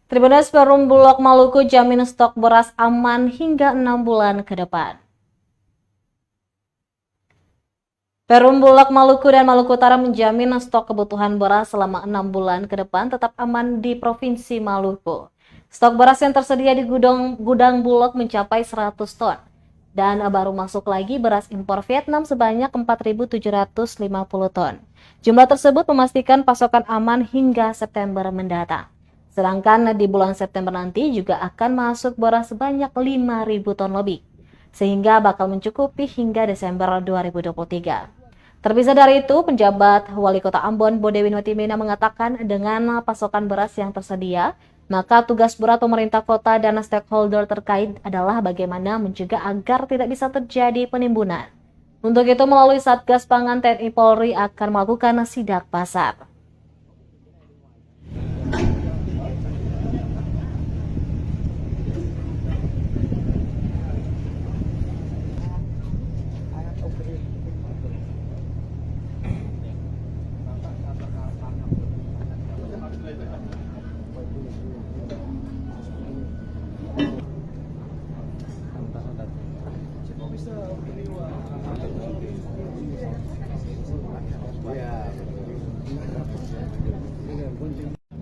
Tribunnews Perum Bulog Maluku jamin stok beras aman hingga 6 bulan ke depan. Perum Bulog Maluku dan Maluku Utara menjamin stok kebutuhan beras selama 6 bulan ke depan tetap aman di Provinsi Maluku. Stok beras yang tersedia di gudang Bulog mencapai 100 ton. Dan baru masuk lagi beras impor Vietnam sebanyak 4.750 ton. Jumlah tersebut memastikan pasokan aman hingga September mendatang. Sedangkan di bulan September nanti juga akan masuk beras sebanyak 5.000 ton lebih, sehingga bakal mencukupi hingga Desember 2023. Terpisah dari itu, penjabat Wali Kota Ambon Bodewin Watimena mengatakan dengan pasokan beras yang tersedia, maka tugas berat pemerintah kota dan stakeholder terkait adalah bagaimana mencegah agar tidak bisa terjadi penimbunan. Untuk itu, melalui Satgas Pangan TNI Polri akan melakukan sidak pasar.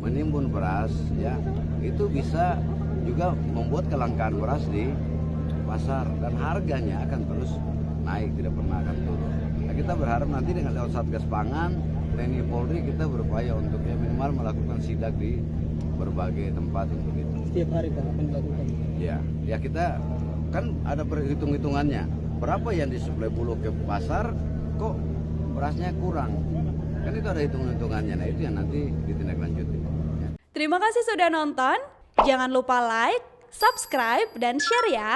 Menimbun beras ya itu bisa juga membuat kelangkaan beras di pasar dan harganya akan terus naik, tidak pernah akan turun. Nah, kita berharap nanti dengan lewat Satgas Pangan TNI Polri kita berupaya untuk ya minimal melakukan sidak di berbagai tempat untuk itu. Setiap hari Pak akan dilakukan. Ya kita kan ada perhitung-hitungannya. Berapa yang disuplai Bulog ke pasar kok berasnya kurang. Kan itu ada hitung-hitungannya. Nah, itu yang nanti ditindaklanjuti. Terima kasih sudah nonton. Jangan lupa like, subscribe, dan share ya.